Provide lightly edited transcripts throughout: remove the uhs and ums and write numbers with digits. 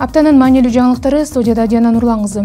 Аптанын маанилүү жаңылыктары студияда Диана Нурлан кызы.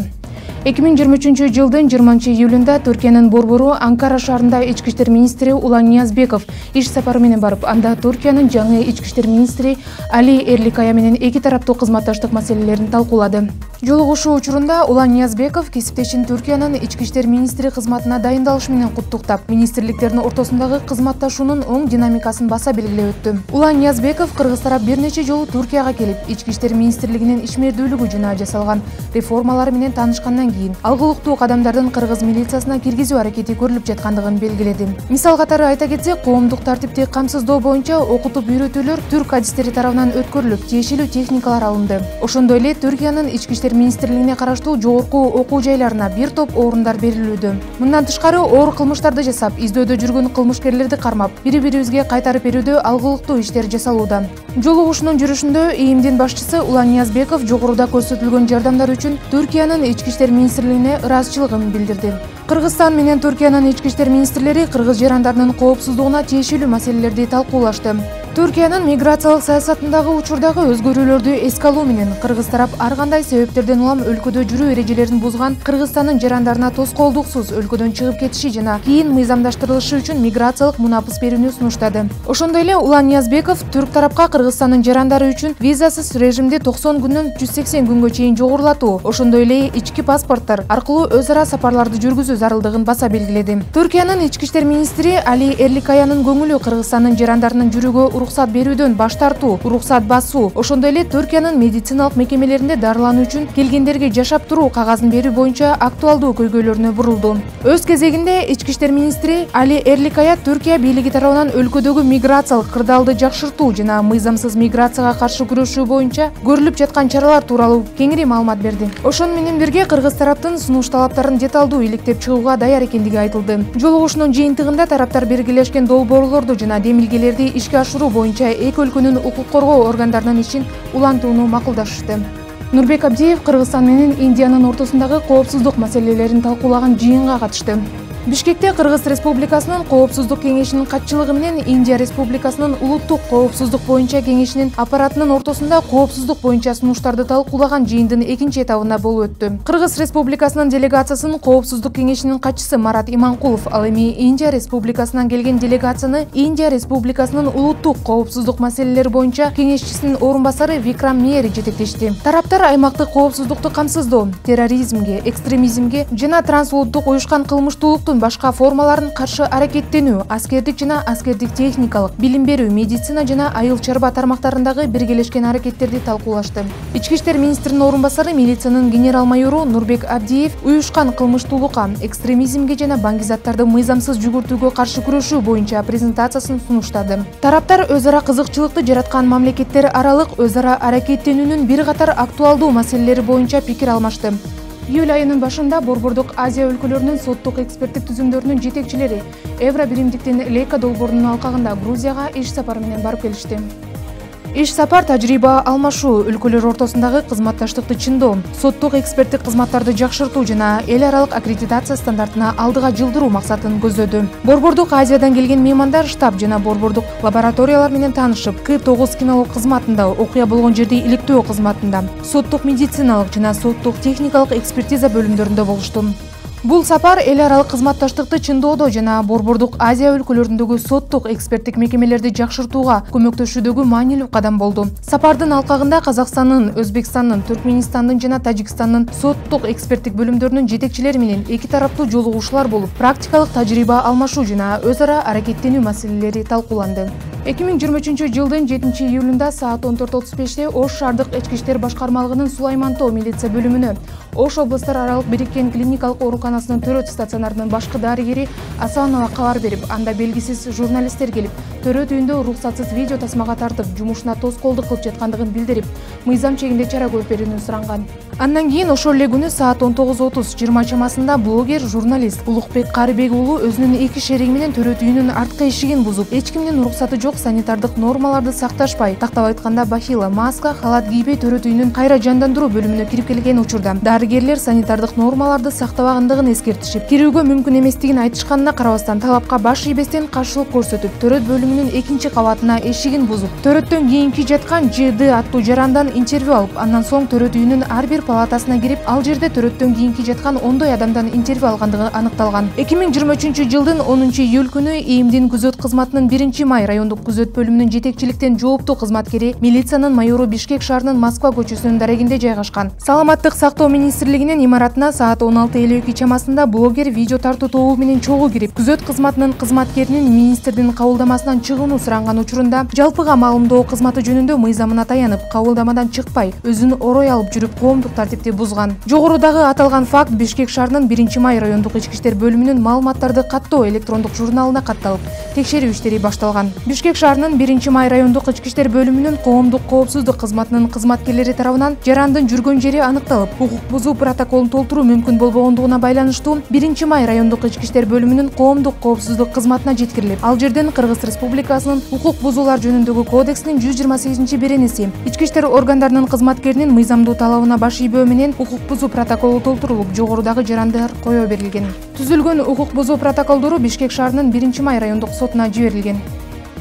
2023 жылдын 20 июлунда Түркиянын борбору Анкара шаарында ички иштер министри Улан Ниязбеков иш сапары менен барып, анда Түркиянын жаңы ички иштер министри Али Эрликая менен эки тараптуу кызматташтык маселелерин талкуулады. Жолугушуу учурунда Улан Ниязбеков кесиптешин Түркиянын ички иштер министри кызматына дайындалыш менен куттуктап, министрликтердин ортосундагы кызматташуунун оң динамикасын баса белгилеп өттү. Улан Ниязбеков кыргыз тарап бир нече жолу Түркияга келип, ички иштер министрлигинин ишмердүүлүгү жана жасалган реформалары менен таанышкандан кийин алгылыктуу кадамдардын кыргыз милициясына киргизүү аракети көрүлүп жаткандыгын белгиледи. Мисал катары айта кетсек, коомдук тартипти камсыздоо боюнча окутуп үйрөтүүлөр түрк адистери тарабынан өткөрүлүп, тиешелүү техникалар алынды. Ошондой эле Түркиянын ички иштер министрлигине караштуу жогорку окуу жайларына бир топ орундар берилүүдө. Мындан тышкары оор кылмыштарды жасап, издөөдө жүргөн кылмышкерлерди кармап, бири-бирибизге кайтарып берүүдө алгылыктуу иштер жасалууда. Жолугушуунун жүрүшүндө ИИМдин башчысы Улан Ниязбеков жогоруда көрсөтүлгөн жардамдар үчүн Түркиянын ички иштер министрлигине ыраазычылыгын билдирди. Кыргызстан менен Түркиянын ички иштер министрлери кыргыз жарандарынын коопсуздугуна тиешелүү маселелерди талкуулашты. Түркиянын миграциялык саясатындагы учурдагы өзгөрүүлөрдү эске алуу менен кыргыз тарап ар кандай себептерден улам өлкөдө жүрүү эрежелерин бузган Кыргызстандын жарандарына тоскоолдуксуз өлкөдөн чыгып кетиши жана кийин мыйзамдаштырылышы үчүн миграциялык мунапыс берүүнү сунуштады. Ошондой эле Улан Ниязбеков түрк тарапка Кыргызстандын жарандары үчүн визасыз режимди 90 күндөн 180 күнгө чейин жогорулатуу, ошондой эле ички паспорттор аркылуу өз ара сапарларды жүргүзүү зарылдыгын баса белгиледи. Түркиянын ички иштер министри Али Эрликаянын көңүлү Кыргызстандын жарандарынын жүрүүгө уруксат берүүдөн баш тартуу, уруксат басуу, ошондой эле Түркиянын медициналык мекемелеринде дарылануу үчүн келгендерге жашап туруу кагазын берүү боюнча актуалдуу көйгөйлөрүнө бурулду. Өз кезегинде ички иштер министри Али Эрликая Түркия бийлиги тарабынан өлкөдөгү миграциялык кырдаалды жакшыртуу жана мыйзамсыз миграцияга каршы күрөшүү боюнча көрүлүп жаткан чаралар тууралуу кеңири маалымат берди. Ошону менен бирге кыргыз тараптын сунуш талаптарын деталдуу иликтеп чыгууга даяр экендиги айтылды. Жолугушуунун жыйынтыгында тараптар биргелешкен долбоорлорду жана демилгелерди ишке ашыруу боюнча эки өлкөнүн укук коргоо органдарынын ишин улантууну макулдашышты. Нурбек Абдиев Кыргызстан менен Индиянын ортосундагы коопсуздук маселелерин талкуулаган жыйынга катышты. Бишкекте Кыргыз Республикасынын Коопсуздук кеңешинин катчылыгы менен Индия Республикасынын Улуттук коопсуздук боюнча кеңешинин аппаратынын ортосунда коопсуздук боюнча сунуштарды талкуулаган жыйындын экинчи этабында болуп өттү. Кыргыз Республикасынын делегациясынын Коопсуздук кеңешинин катчысы Марат Иманкулов, ал эми Индия Республикасынан келген делегацияны Индия Республикасынын Улуттук коопсуздук маселелери боюнча кеңешчисинин орун басары Викрам Мери жетектешти. Тараптар аймактык коопсуздукту камсыздоо, терроризмге, экстремизмге жана трансулуттук уюшкан кылмыштуулуктун башка формаларын каршы аракеттенүү, аскердик жана аскердик техникалык, билим берүү, медицина жана айыл чарба тармактарындагы биргелешкен аракеттерди талкуулашты. Ички иштер министринин орун басары милициянын генерал-майору Нурбек Абдиев уюшкан кылмыштуулукка, экстремизмге жана баңгизаттарды мыйзамсыз жүгүртүүгө каршы күрөшүү боюнча презентациясын сунуштады. Тараптар өз ара кызыкчылыкты жараткан мамлекеттер аралык өз ара аракеттенүүнүн бир катар актуалдуу маселелери боюнча пикир алмашты. Июль айынын башында Борбордук Азия өлкөлөрүнүн соттук эксперттик түзүмдөрүнүн жетекчилери Евро биримдиктин Лейка долбоорунун алкагында Грузияга иш сапары менен барып келишти. Иш сапар тажрыйба алмашуу, өлкөлөр ортосундагы кызматташтыкты чыңдоо, соттук эксперттик кызматтарды жакшыртуу жана эл аралык аккредитация стандартына алдыга жылдыруу максатын көздөдү. Борбордук Азиядан келген меймандар штаб жана борбордук лабораториялар менен таанышып, К9 кинолог кызматында, окуя болгон жерди иликтөө кызматында, соттук медициналык жана соттук техникалык экспертиза бөлүмдөрүндө болушту. Бул сапар эл аралык кызматташтыкты чыңдоодо жана Борбордук Азия өлкөлөрүндөгү соттук эксперттик мекемелерди жакшыртууга көмөктөшүүдөгү маанилүү кадам болду. Сапардын алкагында Казакстандын, Өзбекстандын, Түркменистандын жана Тажикстандын соттук эксперттик бөлүмдөрүнүн жетекчилери менен эки тараптуу жолугушуулар болуп, практикалык тажрыйба алмашуу жана өз ара аракеттенүү маселелери талкууланды. 2023 жылдын 7 июлунда саат 14:35 Ош шаардык ички иштер башкармалыгынын Сулайман тоо милиция бөлүмүнө Ош облустар аралык бириккен клиникалык ооруканасынын төрөт стационарынын башкы дарыгери Асанова кабар берип, анда белгисиз журналисттер келип, төрөт үйүндө уруксатсыз видео тасмага тартып, жумушуна тоскоолдук кылып жаткандыгын билдирип, мыйзам чегинде чара көрүп берүүнү суранган. Андан кийин ошол эле күнү саат 19:30-20 чамасында блогер, журналист Улукбек Карыбек уулу өзүнүн эки шериги менен төрөт үйүнүн арткы эшигин бузуп, эч кимдин уруксаты жок санитардык нормаларды сакташпай, тактап айтканда бахила, маска, халат кийбей төрөт үйүнүн кайра жандандыруу бөлүмүнө кирип келген учурда дарыгерлер санитардык нормаларды сактабагандыгын эскертишип, кирүүгө мүмкүн эместигин айтышканына карабастан талапка баш ийбестен каршылык көрсөтүп, төрөт бөлүмүнө бөлүмүнүн 2-кабатына эшигин бузуп, төрөттөн кийинки жаткан ЖД аттуу жарандан интервью алып, андан соң төрөт үйүнүн ар бир палатасына кирип, ал жерде төрөттөн кийинки жаткан ондой адамдан интервью алгандыгы аныкталган. 2023-жылдын 10-июль күнү ИИМдин күзөт кызматынын 1-май райондук күзөт бөлүмүнүн жетекчиликтен жооптуу кызматкери милициянын майору Бишкек шаарынын Москва көчөсүнүн дарегинде жайгашкан Саламаттык сактоо министрлигинин имаратына саат 16:52 чамасында блогер видео тартуу тобу менен чогуу кирип, күзөт кызматынын кызматкеринин министрдин кабылдамасынан чыгууну суранган учурунда жалпыга маалымдоо кызматы жөнүндө мыйзамына таянып, кабылдамадан чыкпай, өзүн орой алып жүрүп, коомдук тартипти бузган. Жогорудагы аталган факт Бишкек шаарынын 1-май райондук ички иштер бөлүмүнүн маалыматтарды каттоо электрондук журналына катталып, текшерүү иштери башталган. Бишкек шаарынын 1-май райондук ички иштер бөлүмүнүн коомдук коопсуздук кызматынын кызматкерлери тарабынан жарандын жүргөн жери аныкталып, укук бузуу протоколун толтуруу мүмкүн болбогондугуна байланыштуу 1-май райондук ички иштер бөлүмүнүн коомдук коопсуздук кызматына жеткирилип, ал жерден Кыргыз Республикасынын укук бузуулар жөнүндөгү кодексинин 128-беренеси ички иштер органдарынын кызматкеринин мыйзамдуу талабына баш ийбөө менен укук бузуу протоколу толтурулуп, жогорудагы жарандар коё берилген. Түзүлгөн укук бузуу протоколдору Бишкек шаарынын 1-май райондук сотуна жиберилген.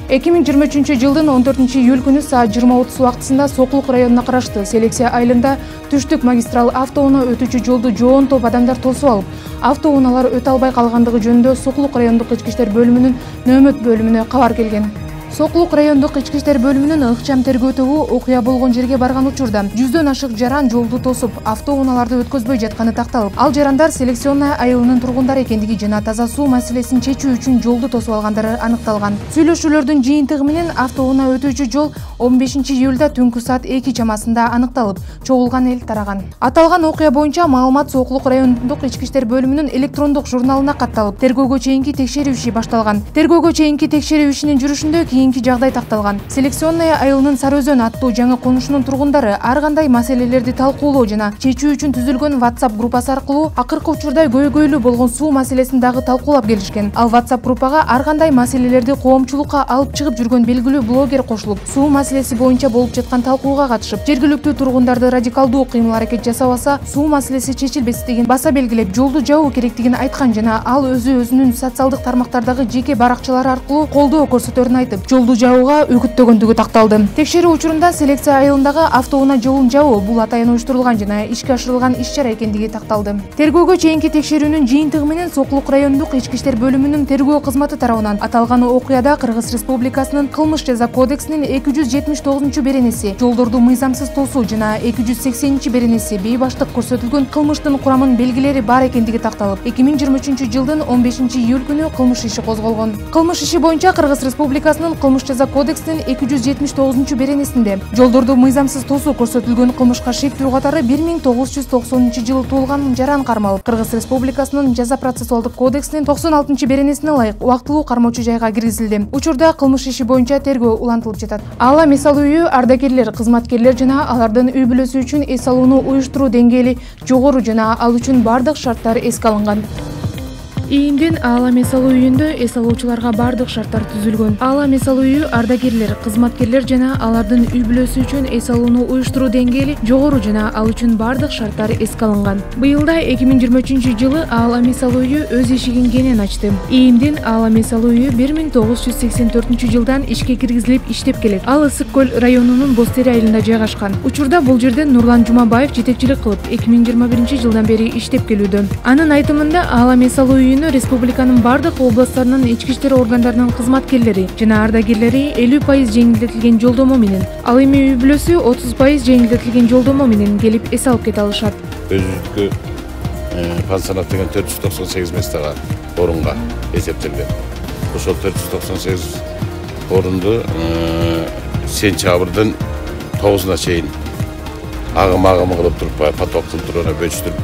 2023-жылдын 14-июль күнү саат 20:30 убактысында Сокулук районуна караштуу Селексия айылында түштүк магистрал автоунаа өтүүчү жолду жоон топ адамдар тосуп алып, автоунaalар өтө албай калгандыгы жөнүндө Сокулук райондук ички иштер бөлүмүнүн нөөмөт бөлүмүнө кабар келген. Сокулук райондук ички иштер бөлүмүнүн ыкчам тергөө тобу окуя болгон жерге барган учурда 100дөн ашык жаран жолду тосуп, автоунааларды өткөзбөй жатканы такталып, ал жарандар Селексионная айылынын тургундары экендиги жана таза суу маселесин чечүү үчүн жолду тосуп алгандары аныкталган. Сүйлөшүүлөрдүн жыйынтыгы менен автоунаа өтүүчү жол 15-июлда түнкү саат 2 чамасында аныкталып, чогулган эл тараган. Аталган окуя боюнча маалымат Сокулук райондук ички иштер бөлүмүнүн электрондук журналына катталып, тергөөгө чейинки текшерүү иши башталган. Тергөөгө чейинки текшерүү ишинин жүрүшүндө кийинки жагдай такталган. Селексионная айылынын Сары Өзөн аттуу жаңы конушунун тургундары ар кандай маселелерди талкуулоо жана чечүү үчүн түзүлгөн WhatsApp группасы аркылуу акыркы учурда көйгөйлүү болгон суу маселесин дагы талкуулап келишкен. Ал WhatsApp группага ар кандай маселелерди коомчулукка алып чыгып жүргөн белгилүү блогер кошулуп, суу маселеси боюнча болуп жаткан талкууга катышып, жергиликтүү тургундарды радикалдуу кыймыл-аракет жасабаса, суу маселеси чечилбестигин баса белгилеп, жолду жабуу керектигин айткан жана ал өзүнүн социалдык тармактардагы жеке баракчалары аркылуу колдоо көрсөтөрүн айтып, жолду жабууга үгүттөгөндүгү такталды. Текшерүү учурунда Селексия айылындагы автоунаа жолун жабуу бул атайын уюштурулган жана ишке ашырылган иш-чара экендиги такталды. Тергөөгө чейинки текшерүүнүн жыйынтыгы менен Сокулук райондук ички иштер бөлүмүнүн тергөө кызматы тарабынан аталган окуяда Кыргыз Республикасынын кылмыш жаза кодексинин 279-беренеси жолдорду мыйзамсыз тосуу жана 280-беренеси бейбаштык көрсөтүлгөн кылмыштын курамын белгилери бар экендиги такталып, 2023-жылдын 15-июль күнү кылмыш иши козголгон. Кылмыш иши боюнча Кыргыз Республикасынын кылмыш жаза кодексинин 279-беренесинде жолдорду мыйзамсыз тосуу көрсөтүлгөн кылмышка шектүү катары 1990-жылы туулган жаран кармалып, Кыргыз Республикасынын жаза процессуалдык кодексинин 96-беренесине ылайык убактылуу кармоочу жайга киргизилди. Учурда кылмыш иши боюнча тергөө улантылып жатат. Ал эс алуу үйү ардагерлер, кызматкерлер жана алардын үй бүлөсү үчүн эс алууну уюштуруу деңгээли жогору жана ал үчүн бардык шарттар эске алынган. ИИМдин Аала эс алуу үйүндө эс алуучуларга бардык шарттар түзүлгөн. Аала эс алуу үйү ардагерлер, кызматкерлер жана алардын үй бүлөсү үчүн эс алууну уюштуруу деңгээли жогору жана ал үчүн бардык шарттар эске алынган. Быйылда 2023-жылы Аала эс алуу үйү өз эшигин кенен ачты. ИИМдин Аала эс алуу үйү 1984-жылдан ишке киргизилип иштеп келет. Ал Ысык көл районунун Бостери айылында жайгашкан. Учурда бул жерде Нурлан Жумабаев жетекчилик кылып, 2021-жылдан бери иштеп келүүдө. Анын айтымында Аала эс алуу үйү республиканын бардык областтарынын ички иштер органдарынын кызматкерлери жана ардагерлери 50% жеңилдетилген жолдомо менен, ал эми үй бүлөсү 30% жеңилдетилген жолдомо менен келип эс алып кете алышат. Өзүндүкү пансионат деген 498 местага орунга эсептелген. Ошол 498 орунду сентябрдын 9-уна чейин агым кылып туруп, поток кылып туруп бөлүштүрүп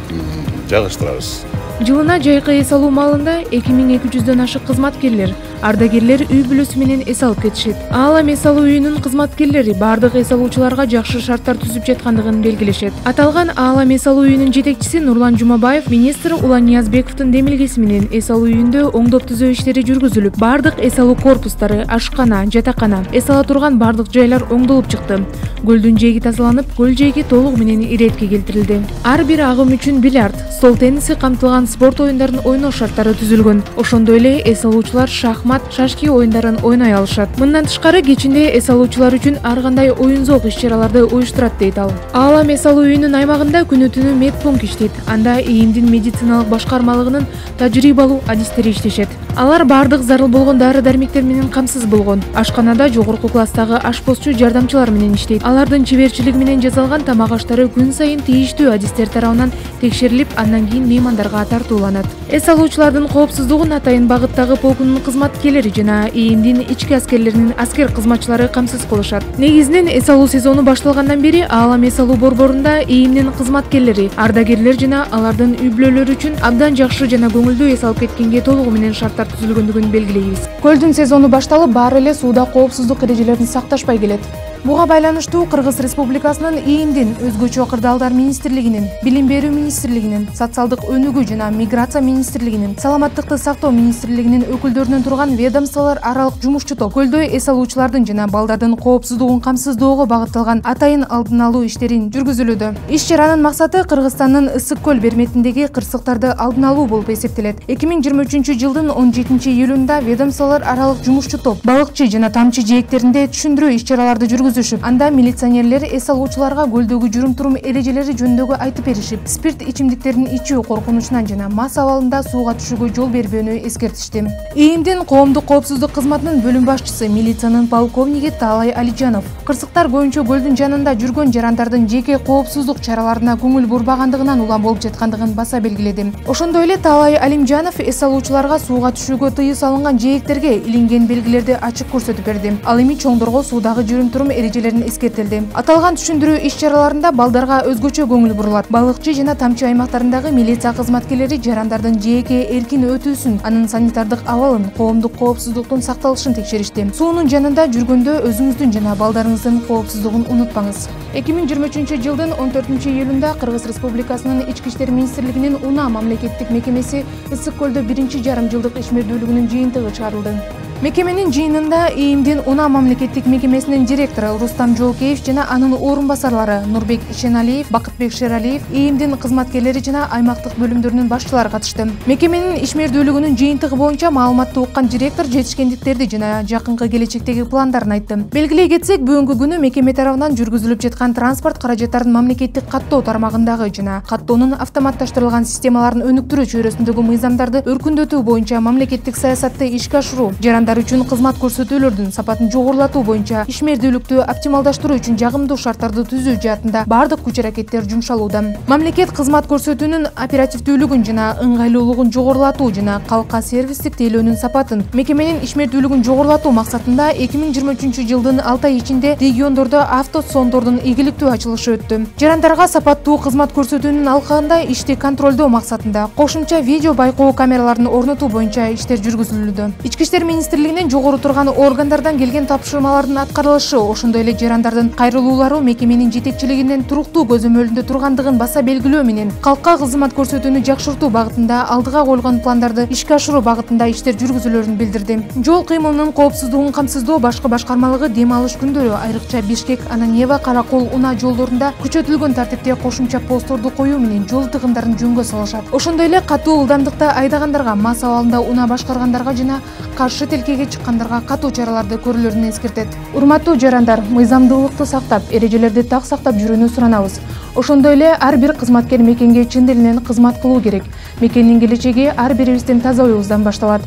жайгаштырабыз. Жылына жайкы эс алуу маалында 2200дөн ашык кызматкерлер, ардагерлер үй бүлөсү менен эс алып кетишет. Аала эс алуу үйүнүн кызматкерлери бардык эс алуучуларга жакшы шарттар түзүп жаткандыгын белгилешет. Аталган Аала эс алуу үйүнүн жетекчиси Нурлан Жумабаев министр Улан Ниязбековдун демилгеси менен эс алуу үйүндө оңдоп түзөө иштери жүргүзүлүп, бардык эс алуу корпустары, ашкана, жатакана, эс ала турган бардык жайлар оңдолуп чыкты. Көлдүн жээги тазаланып, көл жээги толугу менен иретке келтирилди. Ар бир агым үчүн бильярд, стол тенниси камтылган спорт оюндарын ойноо шарттары түзүлгөн. Ошондой эле эс алуучулар шахмат, шашки оюндарын ойной алышат. Мындан тышкары кечинде эс алуучулар үчүн ар кандай оюн-зоок иш-чараларды уюштурат дейт ал. Аалам эс алуу үйүнүн аймагында күнү-түнү медпункт иштейт. Анда ИИМдин медициналык башкармалыгынын тажрыйбалуу адистери иштешет. Алар бардык зарыл болгон дары-дармектер менен камсыз болгон. Ашканада жогорку класстагы ашпозчу жардамчылар менен иштейт. Алардын чеберчилиги менен жасалган тамак аштары күн сайын тийиштүү адистер тарабынан текшерилип, андан кийин меймандарга тартууланат. Эс алуучулардын коопсуздугун Атайын багыттагы полкунун кызматкерлери жана ИИМдин ички аскерлеринин аскер кызматчылары камсыз кылышат. Негизинен эс алуу сезону башталгандан бери Аалам эс алуу борборунда ИИМдин кызматкерлери, ардагерлер жана алардын үй-бүлөлөрү үчүн абдан жакшы жана көңүлдүү эс алып кеткенге толугу менен шарттар түзүлгөндүгүн белгилейбиз. Көлдүн сезону башталып, баары эле сууда коопсуздук эрежелерин сакташпай келет. Буга байланыштуу Кыргыз Республикасынын ИИМдин, өзгөчө кырдаалдар министрлигинин, Билим берүү министрлигинин, социалдык өнүгүү жана миграция министрлигинин, саламаттыкты сактоо министрлигинин өкүлдөрүнөн турган ведомстволор аралык жумушчу топ көлдө эс алуучулардын жана балдардын коопсуздугун камсыздоого багытталган атайын алдын алуу иштерин жүргүзүлүүдө. Иш-чаранын максаты Кыргызстандын Ысык көл берметиндеги кырсыктарды алдын алуу болуп эсептелет. 2023-жылдын 17-июлунда ведомстволор аралык жумушчу топ балыкчы жана тамчы жээктеринде түшүндүрүү иш-чараларды Анда милиционерлер эс алуучуларга көлдөгү жүрүм-турум эрежелери жөнүндө айтып беришип, спирт ичимдиктерин ичүү коркунучунан жана мас абалында сууга түшүүгө жол бербөөнү эскертишти. ИИМдин коомдук коопсуздук кызматынын бөлүм башчысы милициянын полковниги Таалай Алижанов кырсыктар көбүнчө көлдүн жанында жүргөн жарандардын жеке коопсуздук чараларына көңүл бурбагандыгынан улам болуп жаткандыгын баса белгиледи. Ошондой эле Таалай Алимжанов эс алуучуларга сууга түшүүгө тыюу салынган жээктерге илинген белгилерди ачык көрсөтүп берди. Ал эми чоңдорго суудагы жүрүм-турум эрежелерин эскертилди. Аталган түшүндүрүү иш-чараларында балдарга өзгөчө көңүл бурулат. Балыкчы жана тамчы аймактарындагы милиция кызматкерлери жарандардын жеке эркин өтүүсүн, анын санитардык абалын, коомдук коопсуздуктун сакталышын текшеришти. Суунун жанында жүргөндө өзүңүздүн жана балдарыңыздын коопсуздугун унутпаңыз. 2023-жылдын 14-июлунда Кыргыз Республикасынын Ички иштер министрлигинин УНА мамлекеттик мекемеси Ысык көлдө 1-жарым жылдык ишмердүүлүгүнүн жыйынтыгы чыгарылды. Мекеменин жыйынында ИИМдин УНА мамлекеттик мекемесинин директору Рустам Жолкеев жана анын орун басарлары Нурбек Ишеналиев, Бакытбек Шералиев, ИИМдин кызматкерлери жана аймактык бөлүмдөрүнүн башчылары катышты. Мекеменин ишмердүүлүгүнүн жыйынтыгы боюнча маалыматты уккан директор жетишкендиктерди жана жакынкы келечектеги пландарын айтты. Белгилей кетсек, бүгүнкү күнү мекеме тарабынан жүргүзүлүп жаткан транспорт каражаттарын мамлекеттик каттоо тармагындагы жана каттоонун автоматташтырылган системаларын өнүктүрүү чөйрөсүндөгү мыйзамдарды өркүндөтүү боюнча мамлекеттик саясатты ишке ашыруу, жарандар үчүн кызмат көрсөтүүлөрдүн сапатын жогорулатуу боюнча ишмердүүлүктү оптималдаштыруу үчүн жагымдуу шарттарды түзүү жаатында бардык күч-аракеттер жумшалууда. Мамлекет кызмат көрсөтүүнүн оперативдүүлүгүн жана ыңгайлуулугун жогорулатуу жана калкка сервистик тейлөөнүн сапатын, мекеменин ишмердүүлүгүн жогорулатуу максатында 2023-жылдын 6 ай ичинде региондордо автосондордун ийгиликтүү ачылышы өттү. Жарандарга сапаттуу кызмат көрсөтүүнүн алкагында ишти контролдоо максатында кошумча видео байкоо камераларын орнотуу боюнча иштер жүргүзүлүүдө. Ички иштер министрлигинин жогору турган органдардан келген тапшырмалардын аткарылышы, ошондой эле жарандардын кайрылуулары мекеменин жетекчилигинин туруктуу көзөмөлүндө тургандыгын баса белгилөө менен калкка кызмат көрсөтүүнү жакшыртуу багытында алдыга коюлган пландарды ишке ашыруу багытында иштер жүргүзүлөрүн билдирди. Жол кыймылынын коопсуздугун камсыздоо башкы башкармалыгы дем алыш күндөрү айрыкча Бишкек, Ананьева, Каракол, Уна жолдорунда күчөтүлгөн тартипте кошумча постторду коюу менен жол тыгындарын жөнгө салышат. Ошондой эле катуу ылдамдыкта айдагандарга, мас абалында унаа башкаргандарга жана каршы тилкеге чыккандарга катуу чараларды көрүлөрүн эскертет. Урматтуу жарандар, мыйзамдуулукту сактап, эрежелерди так сактап жүрүүнү суранабыз. Ошондой эле ар бир кызматкер мекенге чын дилинен кызмат кылуу керек. Мекендин келечеги ар бирибиздин таза оюбуздан башталат.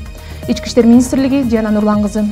Ички иштер министрлиги, Диана Нурлан кызы.